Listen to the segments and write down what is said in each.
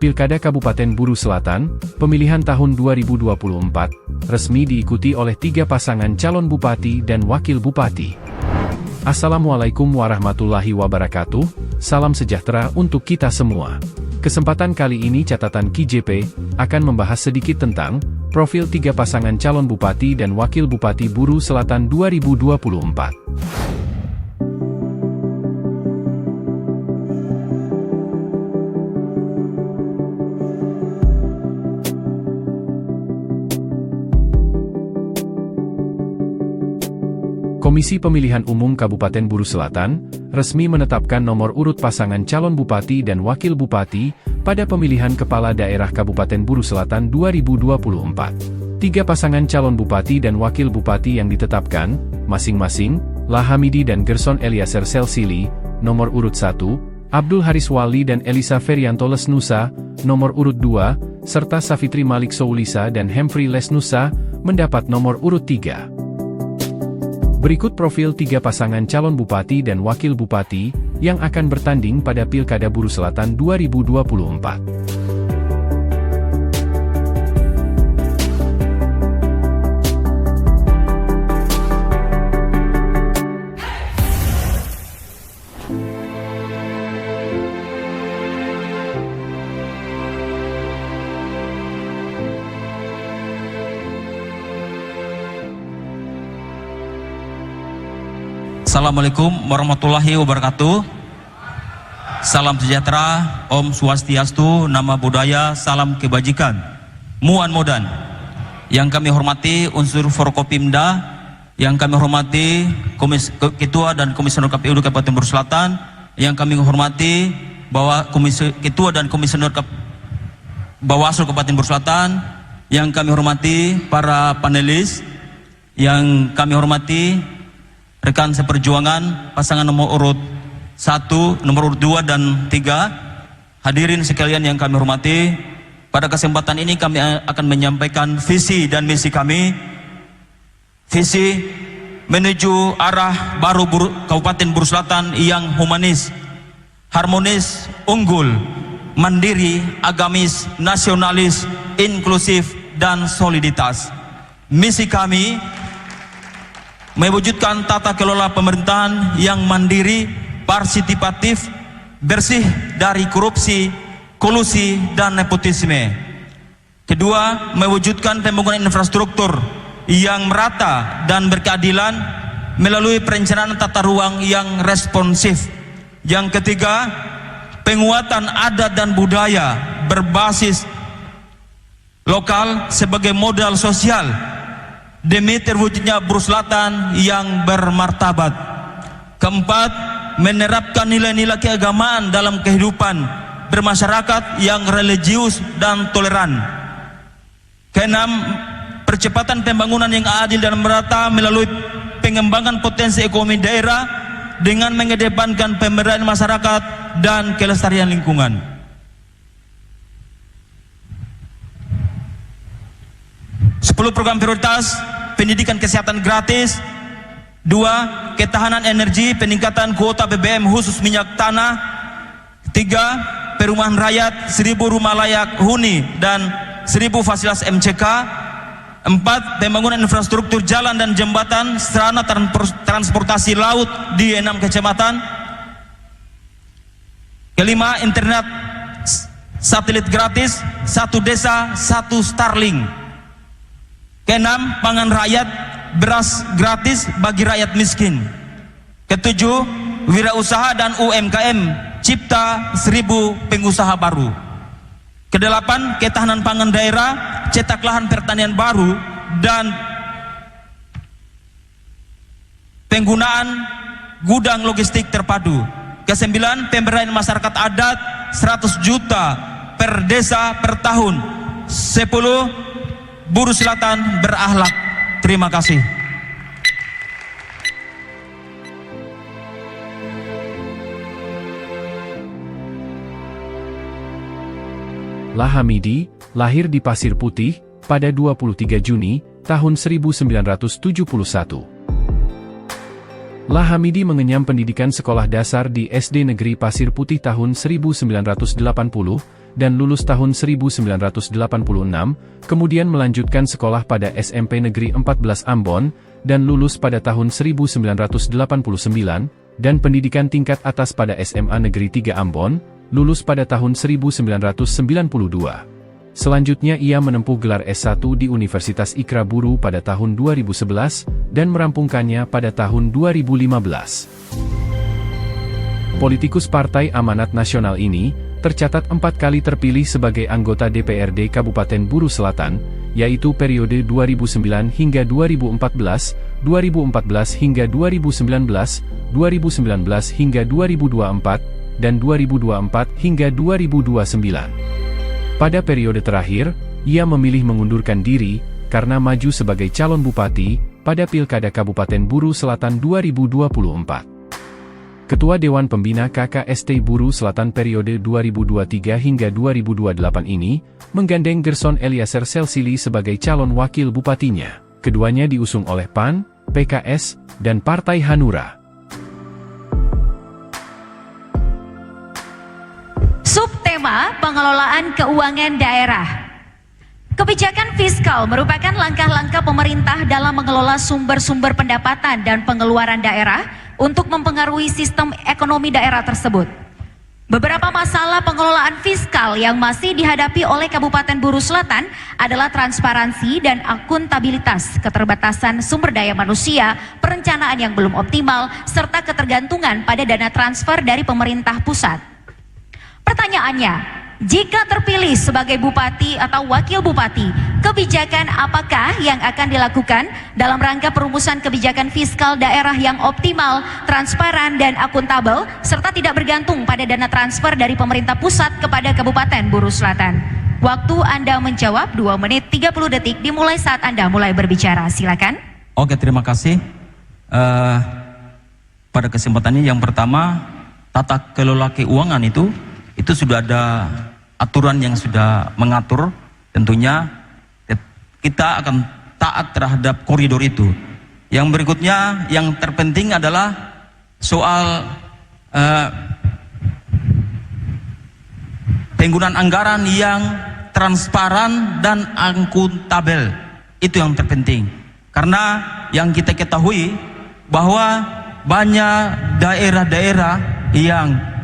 Pilkada Kabupaten Buru Selatan, pemilihan tahun 2024, resmi diikuti oleh 3 pasangan calon bupati dan wakil bupati. Assalamualaikum warahmatullahi wabarakatuh, salam sejahtera untuk kita semua. Kesempatan kali ini catatan KJP akan membahas sedikit tentang profil 3 pasangan calon bupati dan wakil bupati Buru Selatan 2024. Komisi Pemilihan Umum Kabupaten Buru Selatan resmi menetapkan nomor urut pasangan calon bupati dan wakil bupati pada pemilihan kepala daerah Kabupaten Buru Selatan 2024. 3 pasangan calon bupati dan wakil bupati yang ditetapkan, masing-masing, Lahamidi dan Gerson Eliaser Selsili, nomor urut 1, Abdul Haris Wali dan Elisa Ferianto Lesnusa, nomor urut 2, serta Safitri Malik Soulisa dan Hemfri Lesnusa, mendapat nomor urut 3. Berikut profil 3 pasangan calon bupati dan wakil bupati yang akan bertanding pada Pilkada Buru Selatan 2024. Assalamualaikum warahmatullahi wabarakatuh. Salam sejahtera, Om Swastiastu, Nama Budaya, Salam Kebajikan, Muan Modan. Yang kami hormati unsur Forkopimda, yang kami hormati Ketua dan Komisioner KPU Kabupaten Buru Selatan, yang kami hormati Ketua dan Komisioner Bawaslu Kabupaten Buru Selatan, yang kami hormati para panelis, yang kami hormati rekan seperjuangan pasangan nomor urut 1, nomor urut 2 dan 3, hadirin sekalian yang kami hormati. Pada kesempatan ini kami akan menyampaikan visi dan misi kami. Visi menuju arah baru Kabupaten Buru Selatan yang humanis, harmonis, unggul, mandiri, agamis, nasionalis, inklusif, dan soliditas. Misi kami mewujudkan tata kelola pemerintahan yang mandiri, partisipatif, bersih dari korupsi, kolusi, dan nepotisme. Kedua, mewujudkan pembangunan infrastruktur yang merata dan berkeadilan melalui perencanaan tata ruang yang responsif. Yang ketiga, penguatan adat dan budaya berbasis lokal sebagai modal sosial demi terwujudnya Buru Selatan yang bermartabat. Keempat, menerapkan nilai-nilai keagamaan dalam kehidupan bermasyarakat yang religius dan toleran. Keenam, percepatan pembangunan yang adil dan merata melalui pengembangan potensi ekonomi daerah dengan mengedepankan pemberdayaan masyarakat dan kelestarian lingkungan. 10 program prioritas: pendidikan kesehatan gratis. 2, ketahanan energi, peningkatan kuota BBM khusus minyak tanah. 3, perumahan rakyat, 1000 rumah layak huni dan 1000 fasilitas MCK. 4, pembangunan infrastruktur jalan dan jembatan, sarana transportasi laut di 6 kecamatan. Kelima, internet satelit gratis, 1 desa 1 Starlink. Keenam, pangan rakyat, beras gratis bagi rakyat miskin. Ketujuh, wirausaha dan UMKM, cipta 1000 pengusaha baru. Kedelapan, ketahanan pangan daerah, cetak lahan pertanian baru dan penggunaan gudang logistik terpadu. Kesembilan, pemberdayaan masyarakat adat 100 juta per desa per tahun. 10, Buru Selatan berakhlak. Terima kasih. Lahamidi lahir di Pasir Putih pada 23 Juni tahun 1971. Lahamidi mengenyam pendidikan sekolah dasar di SD Negeri Pasir Putih tahun 1980, dan lulus tahun 1986, kemudian melanjutkan sekolah pada SMP Negeri 14 Ambon, dan lulus pada tahun 1989, dan pendidikan tingkat atas pada SMA Negeri 3 Ambon, lulus pada tahun 1992. Selanjutnya ia menempuh gelar S1 di Universitas Ikra Buru pada tahun 2011, dan merampungkannya pada tahun 2015. Politikus Partai Amanat Nasional ini, tercatat 4 kali terpilih sebagai anggota DPRD Kabupaten Buru Selatan, yaitu periode 2009 hingga 2014, 2014 hingga 2019, 2019 hingga 2024, dan 2024 hingga 2029. Pada periode terakhir, ia memilih mengundurkan diri, karena maju sebagai calon bupati, pada Pilkada Kabupaten Buru Selatan 2024. Ketua Dewan Pembina KKST Buru Selatan periode 2023 hingga 2028 ini, menggandeng Gerson Eliezer Selsili sebagai calon wakil bupatinya. Keduanya diusung oleh PAN, PKS, dan Partai Hanura. Subtema pengelolaan keuangan daerah. Kebijakan fiskal merupakan langkah-langkah pemerintah dalam mengelola sumber-sumber pendapatan dan pengeluaran daerah untuk mempengaruhi sistem ekonomi daerah tersebut. Beberapa masalah pengelolaan fiskal yang masih dihadapi oleh Kabupaten Buru Selatan adalah transparansi dan akuntabilitas, keterbatasan sumber daya manusia, perencanaan yang belum optimal, serta ketergantungan pada dana transfer dari pemerintah pusat. Pertanyaannya, jika terpilih sebagai bupati atau wakil bupati, kebijakan apakah yang akan dilakukan dalam rangka perumusan kebijakan fiskal daerah yang optimal, transparan, dan akuntabel, serta tidak bergantung pada dana transfer dari pemerintah pusat kepada Kabupaten Buru Selatan? Waktu Anda menjawab 2 menit 30 detik dimulai saat Anda mulai berbicara. Silakan. Oke, terima kasih. Pada kesempatannya yang pertama, tata kelola keuangan itu sudah ada aturan yang sudah mengatur. Tentunya kita akan taat terhadap koridor itu. Yang berikutnya, yang terpenting adalah soal penggunaan anggaran yang transparan dan akuntabel. Itu yang terpenting, karena yang kita ketahui bahwa banyak daerah-daerah yang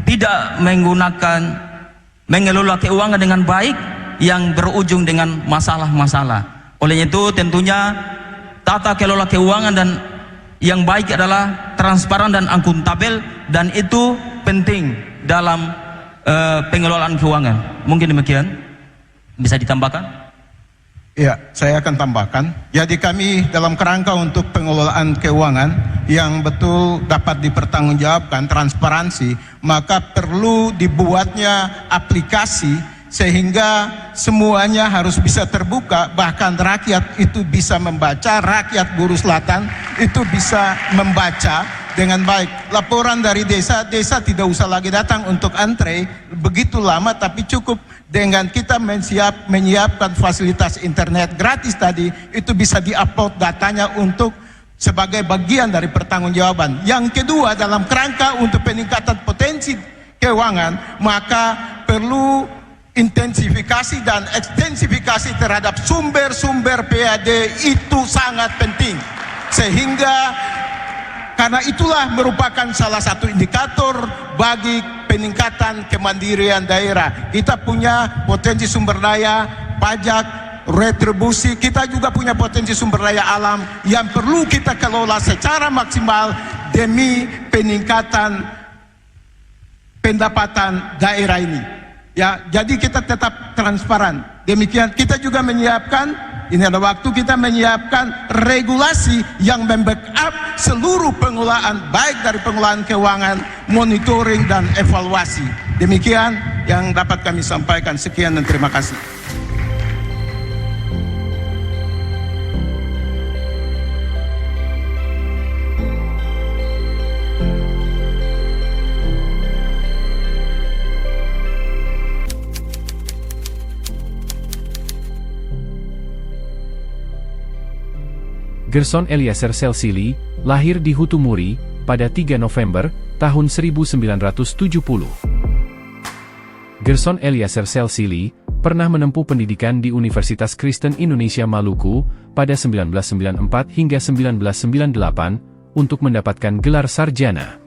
tidak mengelola keuangan dengan baik, yang berujung dengan masalah-masalah. Oleh itu tentunya tata kelola keuangan dan yang baik adalah transparan dan akuntabel, dan itu penting dalam pengelolaan keuangan. Mungkin demikian, bisa ditambahkan? Ya, saya akan tambahkan. Jadi kami dalam kerangka untuk pengelolaan keuangan yang betul dapat dipertanggungjawabkan, transparansi, maka perlu dibuatnya aplikasi sehingga semuanya harus bisa terbuka, bahkan rakyat itu bisa membaca, rakyat Buru Selatan itu bisa membaca dengan baik. Laporan dari desa tidak usah lagi datang untuk antre begitu lama, tapi cukup dengan kita menyiapkan fasilitas internet gratis tadi, itu bisa diupload datanya untuk sebagai bagian dari pertanggungjawaban. Yang kedua, dalam kerangka untuk peningkatan potensi keuangan, maka perlu intensifikasi dan ekstensifikasi terhadap sumber-sumber PAD, itu sangat penting. Sehingga karena itulah merupakan salah satu indikator bagi peningkatan kemandirian daerah. Kita punya potensi sumber daya, pajak, retribusi, kita juga punya potensi sumber daya alam yang perlu kita kelola secara maksimal demi peningkatan pendapatan daerah ini. Ya, jadi kita tetap transparan. Demikian kita juga menyiapkan, ini ada waktu kita menyiapkan regulasi yang membackup seluruh pengelolaan, baik dari pengelolaan keuangan, monitoring, dan evaluasi. Demikian yang dapat kami sampaikan. Sekian dan terima kasih. Gerson Eliezer Selsili, lahir di Hutumuri, pada 3 November, tahun 1970. Gerson Eliezer Selsili pernah menempuh pendidikan di Universitas Kristen Indonesia Maluku pada 1994 hingga 1998 untuk mendapatkan gelar sarjana.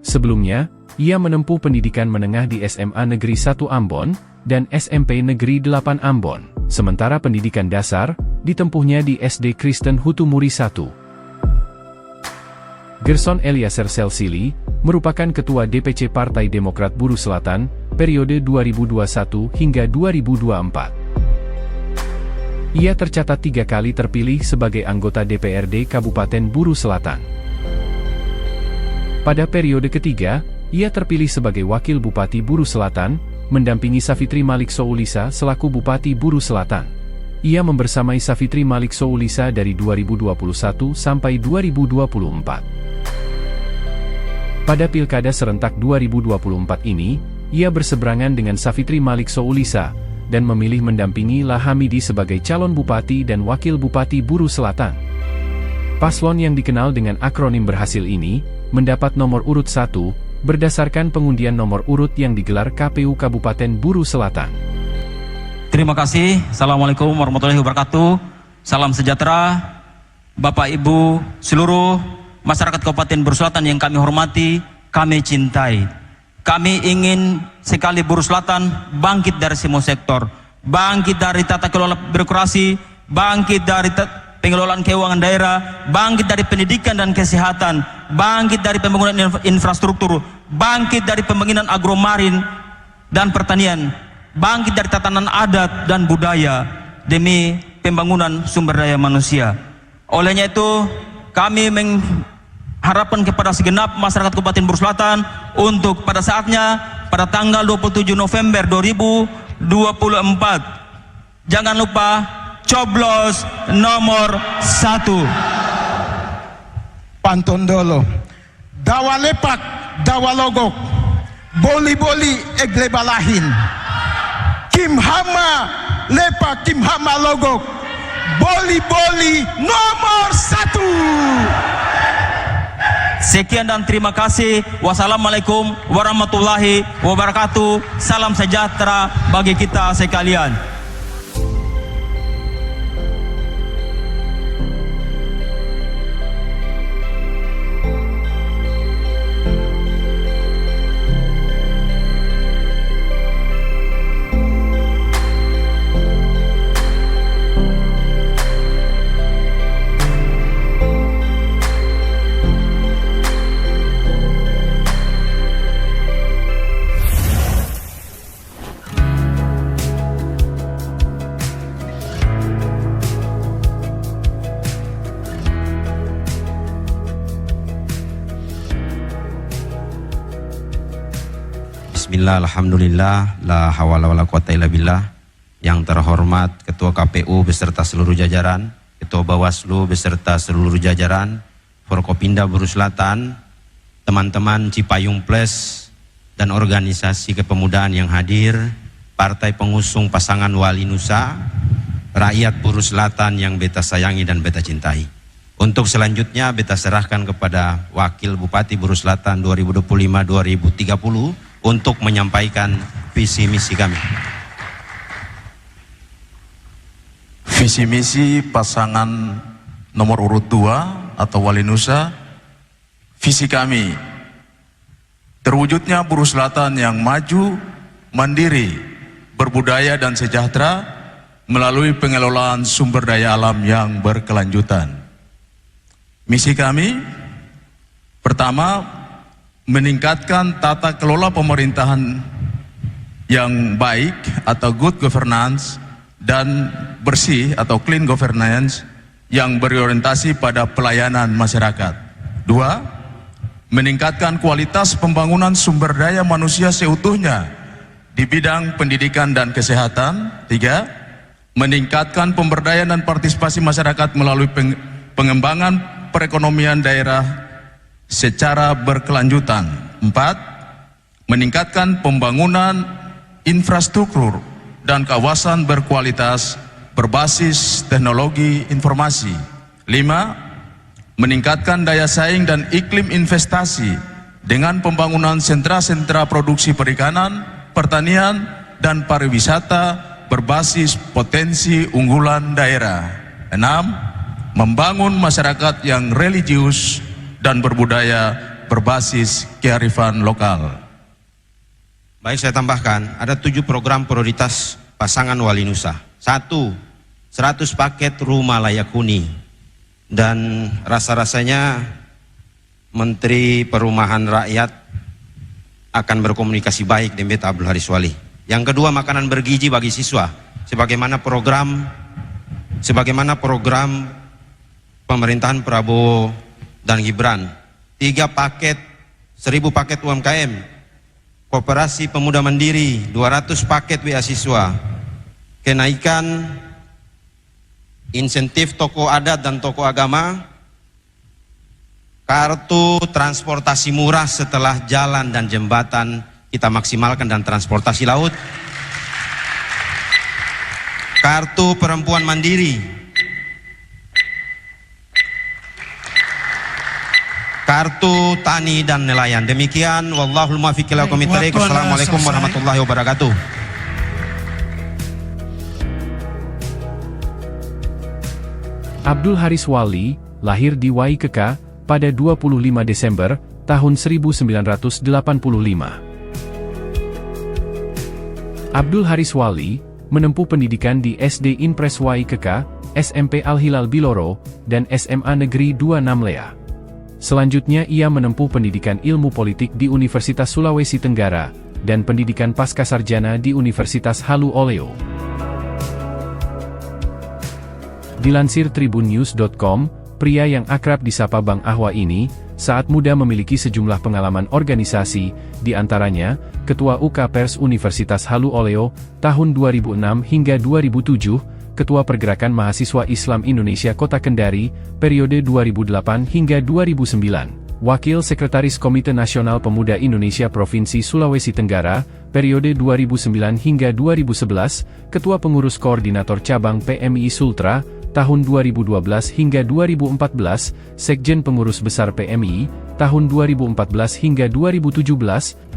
Sebelumnya, ia menempuh pendidikan menengah di SMA Negeri 1 Ambon dan SMP Negeri 8 Ambon, sementara pendidikan dasar ditempuhnya di SD Kristen Hutumuri 1. Gerson Eliezer Selsili merupakan Ketua DPC Partai Demokrat Buru Selatan periode 2021 hingga 2024. Ia tercatat 3 kali terpilih sebagai anggota DPRD Kabupaten Buru Selatan. Pada periode ketiga, ia terpilih sebagai Wakil Bupati Buru Selatan, mendampingi Safitri Malik Soulisa selaku Bupati Buru Selatan. Ia membersamai Safitri Malik Soulisa dari 2021 sampai 2024. Pada Pilkada serentak 2024 ini, ia berseberangan dengan Safitri Malik Soulisa dan memilih mendampingi Lah Hamidi sebagai calon bupati dan wakil bupati Buru Selatan. Paslon yang dikenal dengan akronim berhasil ini mendapat nomor urut 1 berdasarkan pengundian nomor urut yang digelar KPU Kabupaten Buru Selatan. Terima kasih. Assalamualaikum warahmatullahi wabarakatuh. Salam sejahtera, Bapak Ibu, seluruh masyarakat Kabupaten Buru Selatan yang kami hormati, kami cintai. Kami ingin sekali Buru Selatan bangkit dari semua sektor, bangkit dari tata kelola birokrasi, bangkit dari pengelolaan keuangan daerah, bangkit dari pendidikan dan kesehatan, bangkit dari pembangunan infrastruktur, bangkit dari pembangunan agromarin dan pertanian, bangkit dari tatanan adat dan budaya demi pembangunan sumber daya manusia. Olehnya itu, kami mengharapkan kepada segenap masyarakat Kabupaten Buru Selatan untuk pada saatnya pada tanggal 27 November 2024 jangan lupa coblos nomor 1. Pantun dolo. Dawa lepak, dawa logok. Boli-boli egle balahin. Kim hama lepak, kim hama logok. Boli-boli nomor 1. Sekian dan terima kasih. Wassalamualaikum warahmatullahi wabarakatuh. Salam sejahtera bagi kita sekalian. Bismillah, alhamdulillah, la hawala wala quwata illa billah. Yang terhormat Ketua KPU beserta seluruh jajaran, Ketua Bawaslu beserta seluruh jajaran, Forkopimda Buru Selatan, teman-teman Cipayung Plus dan organisasi kepemudaan yang hadir, partai pengusung pasangan Wali Nusa, rakyat Buru Selatan yang beta sayangi dan beta cintai. Untuk selanjutnya beta serahkan kepada Wakil Bupati Buru Selatan 2025-2030 untuk menyampaikan visi misi kami. Visi misi pasangan nomor urut 2 atau Wali Nusa. Visi kami, terwujudnya Buru Selatan yang maju, mandiri, berbudaya dan sejahtera melalui pengelolaan sumber daya alam yang berkelanjutan. Misi kami, pertama, meningkatkan tata kelola pemerintahan yang baik atau good governance dan bersih atau clean governance yang berorientasi pada pelayanan masyarakat. 2. Meningkatkan kualitas pembangunan sumber daya manusia seutuhnya di bidang pendidikan dan kesehatan. 3. Meningkatkan pemberdayaan dan partisipasi masyarakat melalui pengembangan perekonomian daerah secara berkelanjutan. 4. Meningkatkan pembangunan infrastruktur dan kawasan berkualitas berbasis teknologi informasi. 5. Meningkatkan daya saing dan iklim investasi dengan pembangunan sentra-sentra produksi perikanan, pertanian, dan pariwisata berbasis potensi unggulan daerah. 6. Membangun masyarakat yang religius dan berbudaya berbasis kearifan lokal. Baik, saya tambahkan, ada 7 program prioritas pasangan Wali Nusa. 1. 100 paket rumah layak huni. Dan rasa-rasanya Menteri Perumahan Rakyat akan berkomunikasi baik dengan Abdul Haris Wali. Yang kedua, makanan bergizi bagi siswa. Sebagaimana program pemerintahan Prabowo dan Gibran. 3 paket, 1000 paket UMKM. Koperasi Pemuda Mandiri, 200 paket beasiswa. Kenaikan insentif toko adat dan toko agama, kartu transportasi murah setelah jalan dan jembatan kita maksimalkan, dan transportasi laut, kartu perempuan mandiri, kartu tani dan nelayan. Demikian, wallahul muwaffiq ila aqwamit thoriq. Wassalamualaikum warahmatullahi wabarakatuh. Abdul Haris Wali lahir di Waikeka pada 25 Desember tahun 1985. Abdul Haris Wali menempuh pendidikan di SD Impres Waikeka, SMP Al-Hilal Biloro, dan SMA Negeri 2 Namlea. Selanjutnya ia menempuh pendidikan ilmu politik di Universitas Sulawesi Tenggara dan pendidikan pascasarjana di Universitas Halu Oleo. Dilansir tribunnews.com, pria yang akrab disapa Bang Ahwa ini, saat muda memiliki sejumlah pengalaman organisasi, di antaranya, Ketua UK Pers Universitas Halu Oleo, tahun 2006 hingga 2007, Ketua Pergerakan Mahasiswa Islam Indonesia Kota Kendari, periode 2008 hingga 2009, Wakil Sekretaris Komite Nasional Pemuda Indonesia Provinsi Sulawesi Tenggara, periode 2009 hingga 2011, Ketua Pengurus Koordinator Cabang PMI Sultra, tahun 2012 hingga 2014, Sekjen Pengurus Besar PMI, tahun 2014 hingga 2017,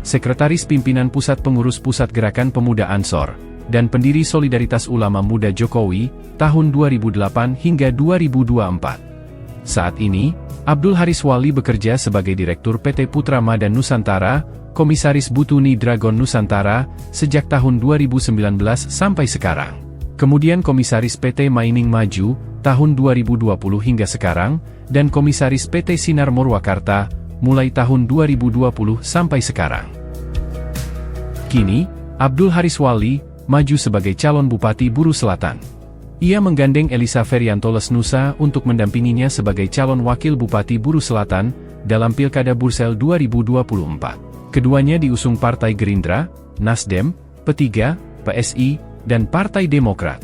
Sekretaris Pimpinan Pusat Pengurus Pusat Gerakan Pemuda Ansor, dan pendiri Solidaritas Ulama Muda Jokowi, tahun 2008 hingga 2024. Saat ini, Abdul Haris Wali bekerja sebagai Direktur PT Putra Madan Nusantara, Komisaris Butuni Dragon Nusantara, sejak tahun 2019 sampai sekarang. Kemudian Komisaris PT Mining Maju, tahun 2020 hingga sekarang, dan Komisaris PT Sinar Murwakarta, mulai tahun 2020 sampai sekarang. Kini, Abdul Haris Wali maju sebagai calon Bupati Buru Selatan. Ia menggandeng Elisa Ferianto Lesnusa untuk mendampinginya sebagai calon Wakil Bupati Buru Selatan dalam Pilkada Bursel 2024. Keduanya diusung Partai Gerindra, Nasdem, P3, PSI, dan Partai Demokrat.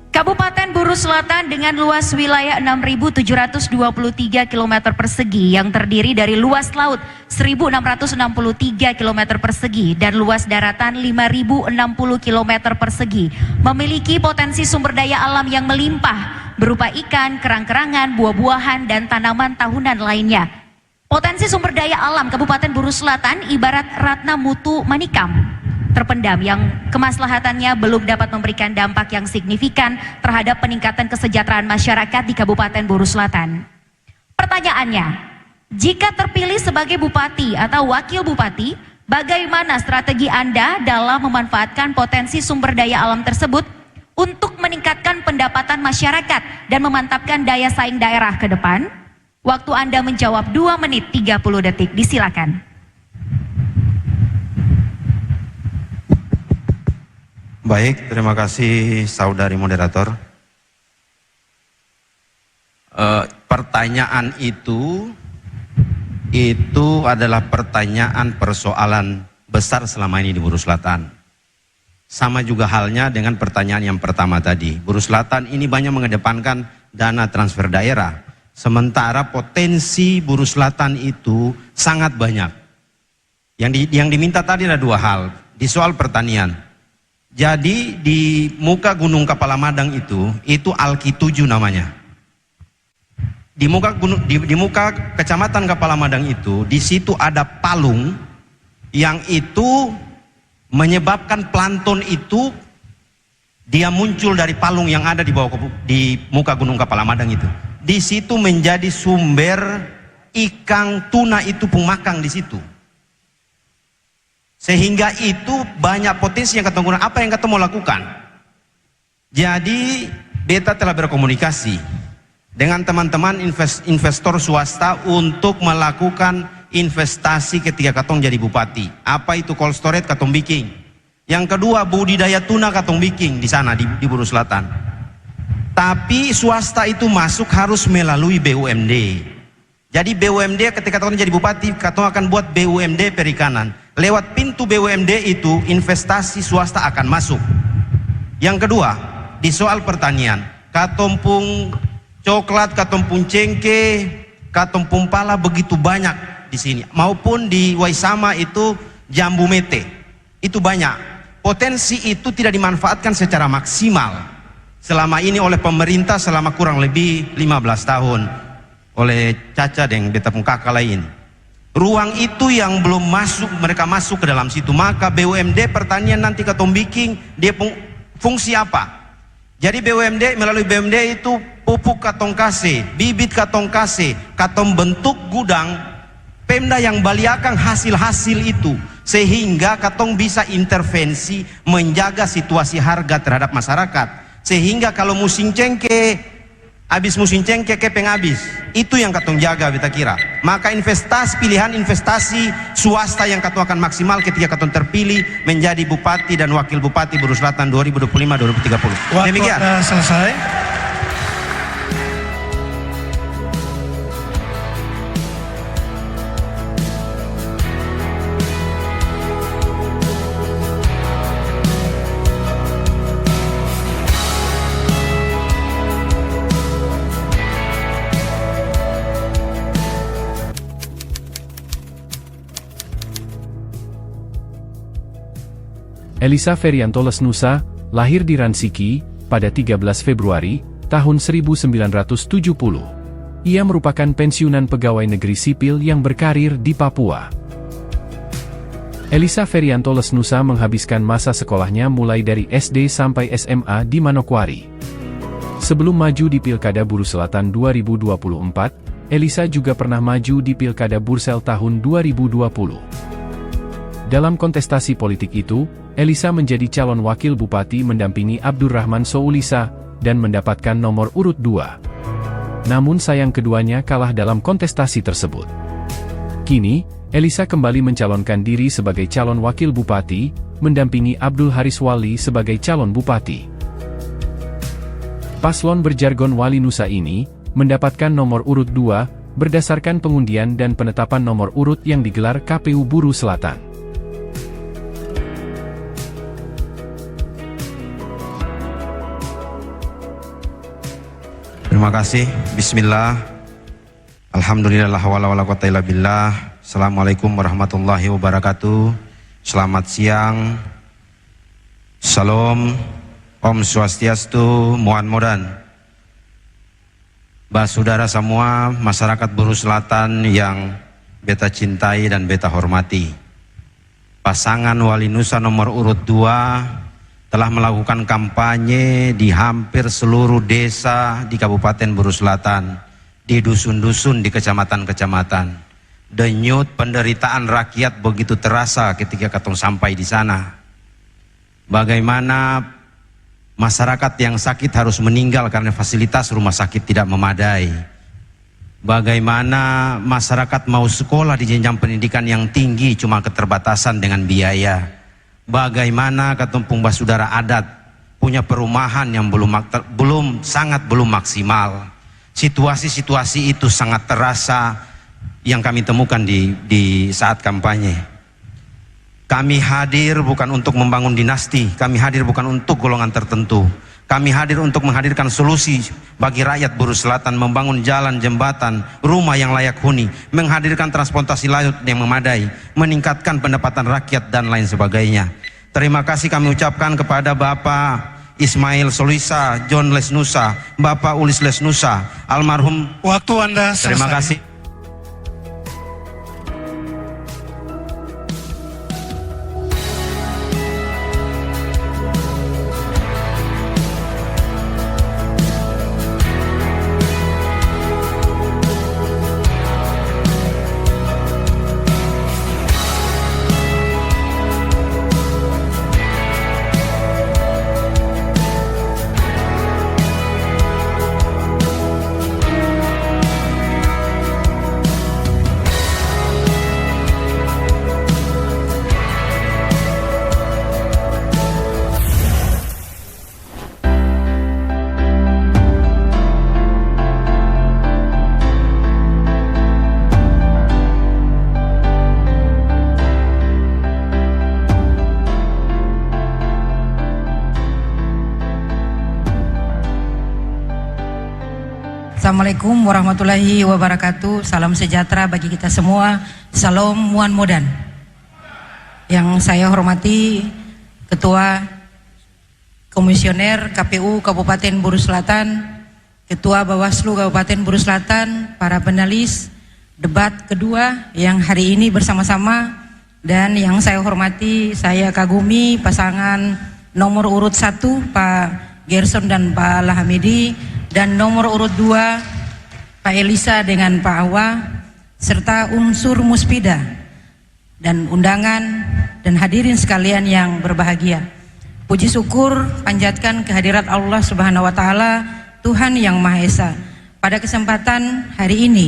Kabupaten Buru Selatan dengan luas wilayah 6.723 km persegi yang terdiri dari luas laut 1.663 km persegi dan luas daratan 5.060 km persegi, memiliki potensi sumber daya alam yang melimpah berupa ikan, kerang-kerangan, buah-buahan, dan tanaman tahunan lainnya. Potensi sumber daya alam Kabupaten Buru Selatan ibarat ratna mutu manikam terpendam yang kemaslahatannya belum dapat memberikan dampak yang signifikan terhadap peningkatan kesejahteraan masyarakat di Kabupaten Buru Selatan. Pertanyaannya, jika terpilih sebagai bupati atau wakil bupati, bagaimana strategi Anda dalam memanfaatkan potensi sumber daya alam tersebut untuk meningkatkan pendapatan masyarakat dan memantapkan daya saing daerah ke depan? Waktu Anda menjawab 2 menit 30 detik, disilakan. Baik, terima kasih saudari moderator. Pertanyaan itu adalah pertanyaan persoalan besar selama ini di Buru Selatan. Sama juga halnya dengan pertanyaan yang pertama tadi. Buru Selatan ini banyak mengedepankan dana transfer daerah, sementara potensi Buru Selatan itu sangat banyak. Yang diminta tadi ada 2 hal di soal pertanian. Jadi di muka Gunung Kepala Madang itu Alki 7 namanya. Di muka Kecamatan Kepala Madang itu, di situ ada palung yang itu menyebabkan plankton itu dia muncul dari palung yang ada di muka Gunung Kepala Madang itu. Di situ menjadi sumber ikan tuna itu pun makan di situ. Sehingga itu banyak potensi yang kita gunakan. Apa yang kita mau lakukan? Jadi beta telah berkomunikasi dengan teman-teman investor swasta untuk melakukan investasi ketika katong jadi bupati. Apa itu cold storage katong bikin. Yang kedua, budidaya tuna katong bikin di sana di Buru Selatan. Tapi swasta itu masuk harus melalui BUMD. Jadi BUMD ketika katong jadi bupati, katong akan buat BUMD perikanan. Lewat pintu BUMD itu investasi swasta akan masuk. Yang kedua, di soal pertanian, katong pun coklat, katong pun cengkeh, katong pun pala begitu banyak di sini. Maupun di Waisama itu jambu mete, itu banyak. Potensi itu tidak dimanfaatkan secara maksimal selama ini oleh pemerintah selama kurang lebih 15 tahun oleh Caca dan beta pun kakak lain. Ruang itu yang belum masuk, mereka masuk ke dalam situ. Maka BUMD pertanian nanti katong bikin dia fungsi apa? Jadi BUMD, melalui BUMD itu pupuk katong kasih, bibit katong kasih, katong bentuk gudang, Pemda yang baliakan hasil-hasil itu, sehingga katong bisa intervensi menjaga situasi harga terhadap masyarakat. Sehingga kalau musim cengkeh, habis musim cengkeh kepeng habis, itu yang katong jaga beta kira. Maka pilihan investasi swasta yang katong akan maksimal ketika katong terpilih menjadi bupati dan wakil bupati Buru Selatan 2025-2030. Waktu Demikian. selesai. Elisa Ferianto Lesnusa, lahir di Ransiki, pada 13 Februari, tahun 1970. Ia merupakan pensiunan pegawai negeri sipil yang berkarir di Papua. Elisa Ferianto Lesnusa menghabiskan masa sekolahnya mulai dari SD sampai SMA di Manokwari. Sebelum maju di Pilkada Buru Selatan 2024, Elisa juga pernah maju di Pilkada Bursel tahun 2020. Dalam kontestasi politik itu, Elisa menjadi calon wakil bupati mendampingi Abdurrahman Soulisa dan mendapatkan nomor urut 2. Namun sayang keduanya kalah dalam kontestasi tersebut. Kini, Elisa kembali mencalonkan diri sebagai calon wakil bupati, mendampingi Abdul Haris Wali sebagai calon bupati. Paslon berjargon Wali Nusa ini mendapatkan nomor urut 2 berdasarkan pengundian dan penetapan nomor urut yang digelar KPU Buru Selatan. Terima kasih. Bismillah. Alhamdulillah la hawla wala quwata illa billah. Assalamualaikum warahmatullahi wabarakatuh. Selamat siang. Salam. Om Swastiastu, Muan Modan. Saudara semua, masyarakat Buru Selatan yang beta cintai dan beta hormati. Pasangan Wali Nusa nomor urut 2 telah melakukan kampanye di hampir seluruh desa di Kabupaten Buru Selatan, di dusun-dusun, di kecamatan-kecamatan. Denyut penderitaan rakyat begitu terasa ketika katong sampai di sana. Bagaimana masyarakat yang sakit harus meninggal karena fasilitas rumah sakit tidak memadai. Bagaimana masyarakat mau sekolah di jenjang pendidikan yang tinggi cuma keterbatasan dengan biaya. Bagaimana ketumpung saudara adat punya perumahan yang sangat belum maksimal. Situasi-situasi itu sangat terasa yang kami temukan di saat kampanye. Kami hadir bukan untuk membangun dinasti, kami hadir bukan untuk golongan tertentu. Kami hadir untuk menghadirkan solusi bagi rakyat Buru Selatan, membangun jalan, jembatan, rumah yang layak huni, menghadirkan transportasi laut yang memadai, meningkatkan pendapatan rakyat dan lain sebagainya. Terima kasih kami ucapkan kepada Bapak Ismail Soulisa, John Lesnusa, Bapak Ulis Lesnusa, almarhum. Waktu Anda selesai. Terima kasih. Assalamualaikum warahmatullahi wabarakatuh. Salam sejahtera bagi kita semua. Salam Muan Modan. Yang saya hormati Ketua Komisioner KPU Kabupaten Buru Selatan, Ketua Bawaslu Kabupaten Buru Selatan, para panelis debat kedua yang hari ini bersama-sama, dan yang saya hormati, saya kagumi pasangan nomor urut 1 Pak Gerson dan Pak Lahamidi, dan nomor urut 2 Pak Elisa dengan Pak Awa, serta unsur muspida dan undangan dan hadirin sekalian yang berbahagia. Puji syukur panjatkan kehadirat Allah Subhanahu wa taala, Tuhan yang Maha Esa. Pada kesempatan hari ini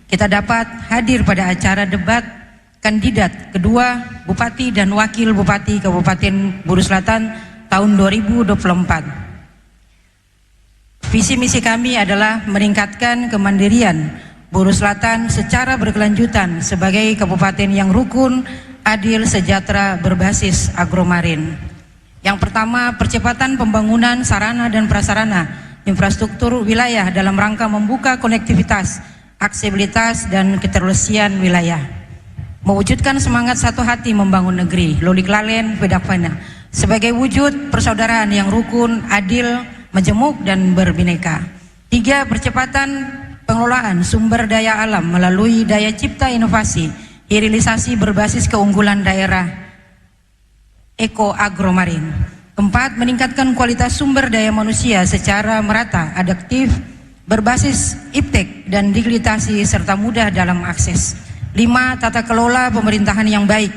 kita dapat hadir pada acara debat kandidat kedua Bupati dan Wakil Bupati Kabupaten Buru Selatan tahun 2024. Visi misi kami adalah meningkatkan kemandirian Buru Selatan secara berkelanjutan sebagai kabupaten yang rukun, adil, sejahtera, berbasis agromarin. Yang pertama, percepatan pembangunan sarana dan prasarana infrastruktur wilayah dalam rangka membuka konektivitas, aksesibilitas, dan keterluasian wilayah. Mewujudkan semangat satu hati membangun negeri, Lolik Lalen, Vedakvana, sebagai wujud persaudaraan yang rukun, adil, majemuk, dan berbineka. 3. Percepatan pengelolaan sumber daya alam melalui daya cipta inovasi, hilirisasi berbasis keunggulan daerah eko-agromarin. 4. Meningkatkan kualitas sumber daya manusia secara merata, adaptif, berbasis iptek dan digitalisasi serta mudah dalam akses. 5. Tata kelola pemerintahan yang baik,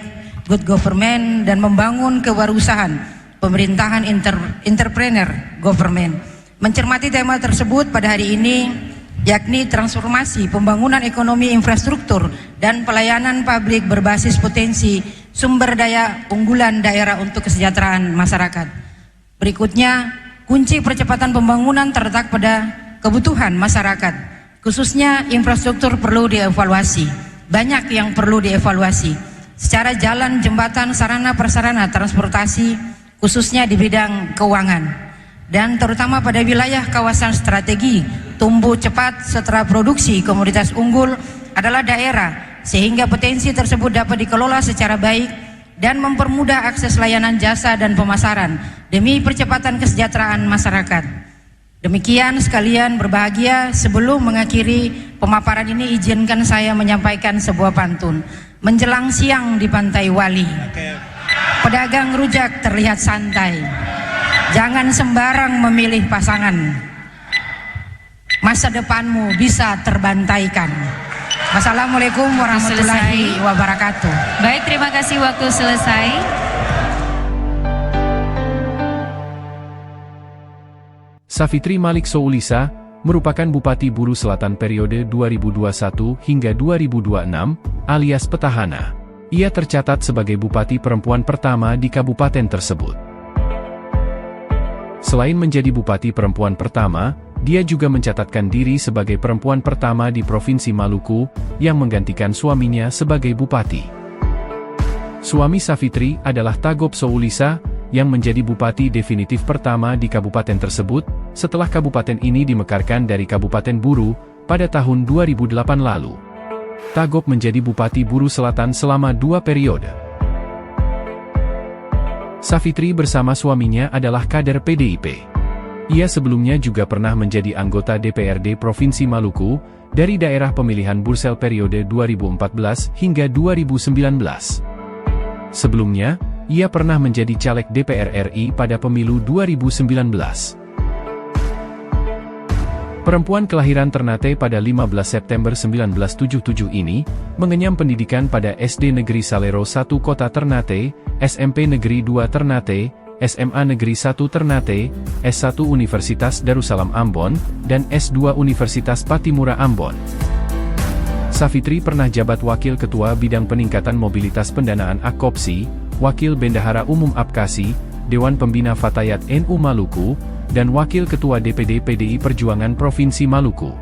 good government, dan membangun kewirausahaan pemerintahan entrepreneur government. Mencermati tema tersebut pada hari ini, yakni transformasi pembangunan ekonomi infrastruktur dan pelayanan publik berbasis potensi sumber daya unggulan daerah untuk kesejahteraan masyarakat. Berikutnya, kunci percepatan pembangunan terletak pada kebutuhan masyarakat, khususnya infrastruktur perlu dievaluasi. Banyak yang perlu dievaluasi secara jalan, jembatan, sarana prasarana transportasi, khususnya di bidang keuangan, dan terutama pada wilayah kawasan strategi tumbuh cepat setelah produksi komoditas unggul adalah daerah, sehingga potensi tersebut dapat dikelola secara baik dan mempermudah akses layanan jasa dan pemasaran demi percepatan kesejahteraan masyarakat. Demikian sekalian berbahagia, sebelum mengakhiri pemaparan ini izinkan saya menyampaikan sebuah pantun. Menjelang siang di Pantai Wali, pedagang rujak terlihat santai. Jangan sembarang memilih pasangan, masa depanmu bisa terbantaikan. Wassalamualaikum warahmatullahi wabarakatuh. Baik, terima kasih, waktu selesai. Safitri Malik Soulisa merupakan Bupati Buru Selatan periode 2021 hingga 2026, alias petahana. Ia tercatat sebagai Bupati perempuan pertama di kabupaten tersebut. Selain menjadi Bupati perempuan pertama, dia juga mencatatkan diri sebagai perempuan pertama di Provinsi Maluku yang menggantikan suaminya sebagai Bupati. Suami Safitri adalah Tagop Soulisa yang menjadi Bupati definitif pertama di kabupaten tersebut setelah kabupaten ini dimekarkan dari Kabupaten Buru pada tahun 2008 lalu. Tagop menjadi Bupati Buru Selatan selama 2 periode. Safitri bersama suaminya adalah kader PDIP. Ia sebelumnya juga pernah menjadi anggota DPRD Provinsi Maluku dari daerah pemilihan Bursel periode 2014 hingga 2019. Sebelumnya, ia pernah menjadi caleg DPR RI pada pemilu 2019. Perempuan kelahiran Ternate pada 15 September 1977 ini, mengenyam pendidikan pada SD Negeri Salero 1 Kota Ternate, SMP Negeri 2 Ternate, SMA Negeri 1 Ternate, S1 Universitas Darussalam Ambon, dan S2 Universitas Patimura Ambon. Safitri pernah jabat Wakil Ketua Bidang Peningkatan Mobilitas Pendanaan Akopsi, Wakil Bendahara Umum Apkasi, Dewan Pembina Fatayat NU Maluku, dan Wakil Ketua DPD PDI Perjuangan Provinsi Maluku.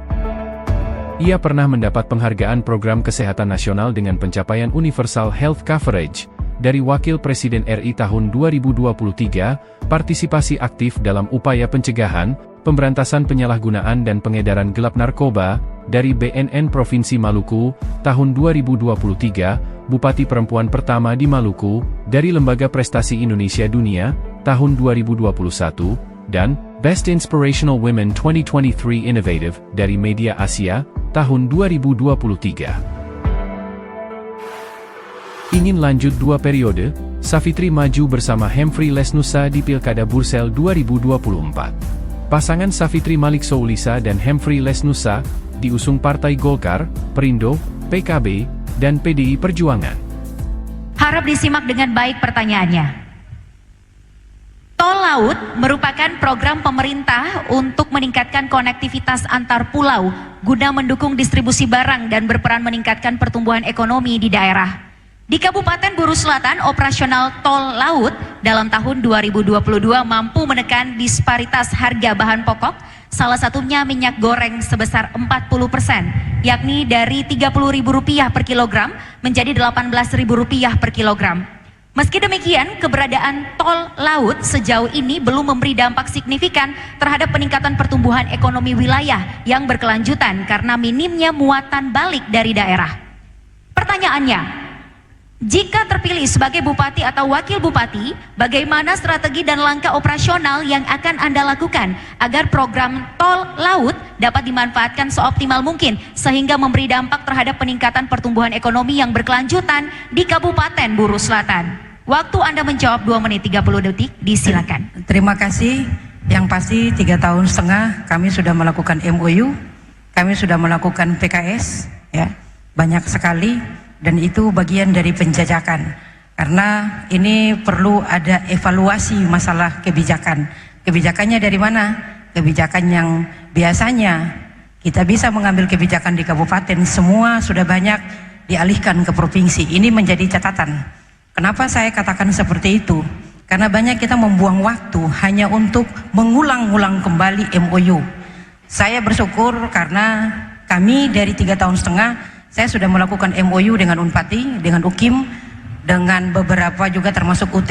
Ia pernah mendapat penghargaan Program Kesehatan Nasional dengan pencapaian Universal Health Coverage, dari Wakil Presiden RI tahun 2023, partisipasi aktif dalam upaya pencegahan, pemberantasan penyalahgunaan dan pengedaran gelap narkoba, dari BNN Provinsi Maluku, tahun 2023, Bupati Perempuan Pertama di Maluku, dari Lembaga Prestasi Indonesia Dunia, tahun 2021, dan Best Inspirational Women 2023 Innovative dari Media Asia, tahun 2023. Ingin lanjut 2 periode, Savitri maju bersama Hemfri Lesnusa di Pilkada Bursel 2024. Pasangan Savitri Malik Soulisa dan Hemfri Lesnusa diusung Partai Golkar, Perindo, PKB, dan PDI Perjuangan. Harap disimak dengan baik pertanyaannya. Tol laut merupakan program pemerintah untuk meningkatkan konektivitas antar pulau guna mendukung distribusi barang dan berperan meningkatkan pertumbuhan ekonomi di daerah. Di Kabupaten Buru Selatan, operasional tol laut dalam tahun 2022 mampu menekan disparitas harga bahan pokok, salah satunya minyak goreng sebesar 40%, yakni dari Rp30.000 per kilogram menjadi Rp18.000 per kilogram. Meski demikian, keberadaan tol laut sejauh ini belum memberi dampak signifikan terhadap peningkatan pertumbuhan ekonomi wilayah yang berkelanjutan karena minimnya muatan balik dari daerah. Pertanyaannya, jika terpilih sebagai bupati atau wakil bupati, bagaimana strategi dan langkah operasional yang akan Anda lakukan agar program tol laut dapat dimanfaatkan seoptimal mungkin sehingga memberi dampak terhadap peningkatan pertumbuhan ekonomi yang berkelanjutan di Kabupaten Buru Selatan? Waktu Anda menjawab 2 menit 30 detik, disilakan. Terima kasih. Yang pasti 3,5 tahun kami sudah melakukan MOU, kami sudah melakukan PKS, ya, banyak sekali. Dan itu bagian dari penjajakan, karena ini perlu ada evaluasi masalah kebijakan. Kebijakannya dari mana? Kebijakan yang biasanya kita bisa mengambil kebijakan di kabupaten, semua sudah banyak dialihkan ke provinsi. Ini menjadi catatan. Kenapa saya katakan seperti itu? Karena banyak kita membuang waktu hanya untuk mengulang-ulang kembali MOU. Saya bersyukur karena kami dari 3,5 tahun saya sudah melakukan MOU dengan Unpati, dengan UKIM, dengan beberapa juga termasuk UT.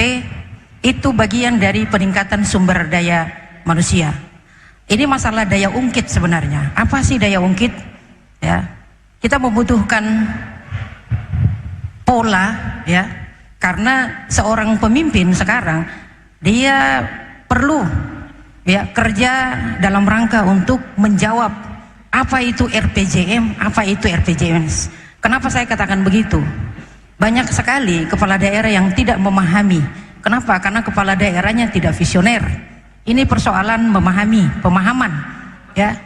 Itu bagian dari peningkatan sumber daya manusia. Ini masalah daya ungkit sebenarnya. Apa sih daya ungkit? Ya, kita membutuhkan pola, ya, karena seorang pemimpin sekarang dia perlu, ya, kerja dalam rangka untuk menjawab apa itu RPJM, apa itu RPJMS. Kenapa saya katakan begitu? Banyak sekali kepala daerah yang tidak memahami. Kenapa? Karena kepala daerahnya tidak visioner. Ini persoalan memahami, pemahaman, ya.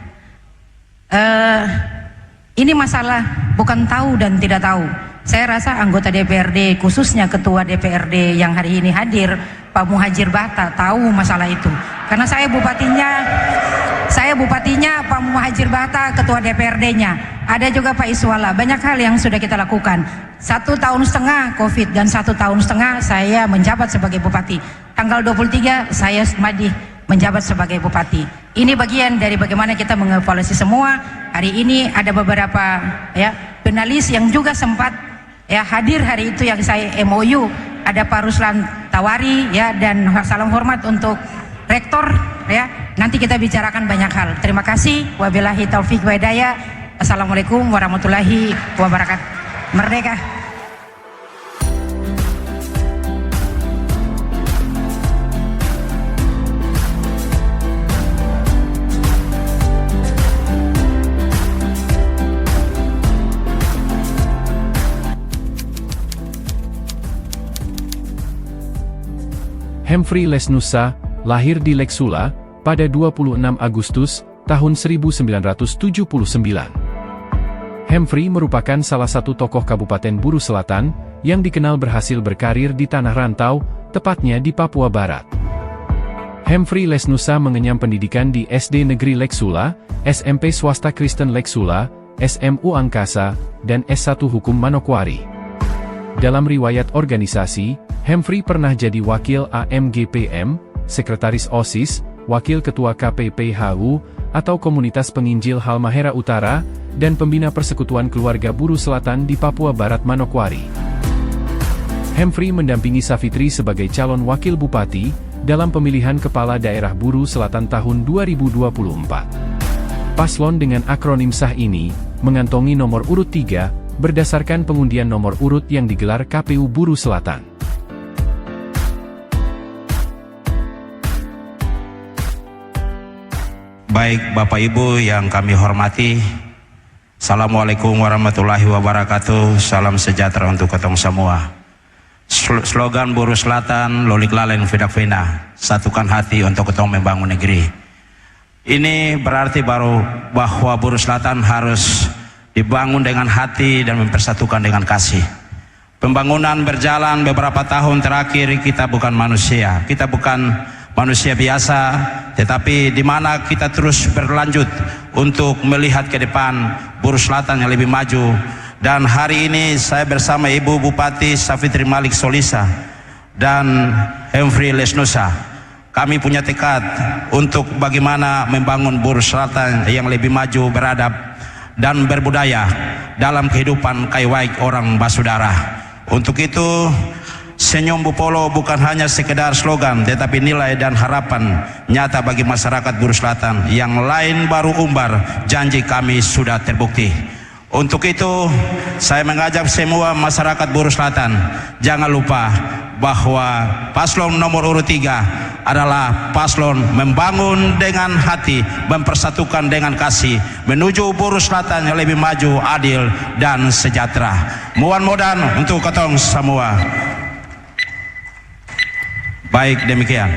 Ini masalah bukan tahu dan tidak tahu. Saya rasa anggota DPRD, khususnya ketua DPRD yang hari ini hadir, Pak Muhajir Bata, tahu masalah itu. Karena saya bupatinya Pak Muhajir Bata, ketua DPRD-nya. Ada juga Pak Iswala. Banyak hal yang sudah kita lakukan. 1,5 tahun COVID dan 1,5 tahun saya menjabat sebagai bupati. Tanggal 23 saya menjabat sebagai bupati. Ini bagian dari bagaimana kita mengevaluasi semua. Hari ini ada beberapa, ya, penalis yang juga sempat, ya, hadir hari itu yang saya MOU. Ada Pak Ruslan Tawari, ya, dan salam hormat untuk Rektor, ya. Nanti kita bicarakan banyak hal. Terima kasih. Wabillahi taufik wa hidayah. Assalamualaikum warahmatullahi wabarakatuh. Merdeka. Hemfri Lesnusa lahir di Leksula pada 26 Agustus tahun 1979. Hemfri merupakan salah satu tokoh Kabupaten Buru Selatan yang dikenal berhasil berkarir di tanah rantau, tepatnya di Papua Barat. Hemfri Lesnusa mengenyam pendidikan di SD Negeri Leksula, SMP Swasta Kristen Leksula, SMU Angkasa, dan S1 Hukum Manokwari. Dalam riwayat organisasi, Hemfri pernah jadi Wakil AMGPM, Sekretaris OSIS, Wakil Ketua KPPHU, atau Komunitas Penginjil Halmahera Utara, dan Pembina Persekutuan Keluarga Buru Selatan di Papua Barat Manokwari. Hemfri mendampingi Savitri sebagai calon wakil bupati dalam pemilihan kepala daerah Buru Selatan tahun 2024. Paslon dengan akronim sah ini mengantongi nomor urut 3 berdasarkan pengundian nomor urut yang digelar KPU Buru Selatan. Baik Bapak Ibu yang kami hormati, Assalamualaikum warahmatullahi wabarakatuh. Salam sejahtera untuk ketong semua. Slogan Buru Selatan, lolik lalen vidak vina, satukan hati untuk ketong membangun negeri. Ini berarti baru bahwa Buru Selatan harus dibangun dengan hati dan mempersatukan dengan kasih. Pembangunan berjalan beberapa tahun terakhir, kita bukan manusia, kita bukan manusia biasa, tetapi di mana kita terus berlanjut untuk melihat ke depan Buru Selatan yang lebih maju. Dan hari ini saya bersama Ibu Bupati Savitri Malik Solisa dan Hemfri Lesnusa, kami punya tekad untuk bagaimana membangun Buru Selatan yang lebih maju, beradab dan berbudaya dalam kehidupan kaiwaik orang basudara. Untuk itu Senyum Bupolo bukan hanya sekedar slogan, tetapi nilai dan harapan nyata bagi masyarakat Buru Selatan. Yang lain baru umbar, janji kami sudah terbukti. Untuk itu, saya mengajak semua masyarakat Buru Selatan, jangan lupa bahwa paslon nomor urut 3 adalah paslon membangun dengan hati, mempersatukan dengan kasih, menuju Buru Selatan yang lebih maju, adil, dan sejahtera. Mudah-mudahan untuk ketong semua. Baik, demikian.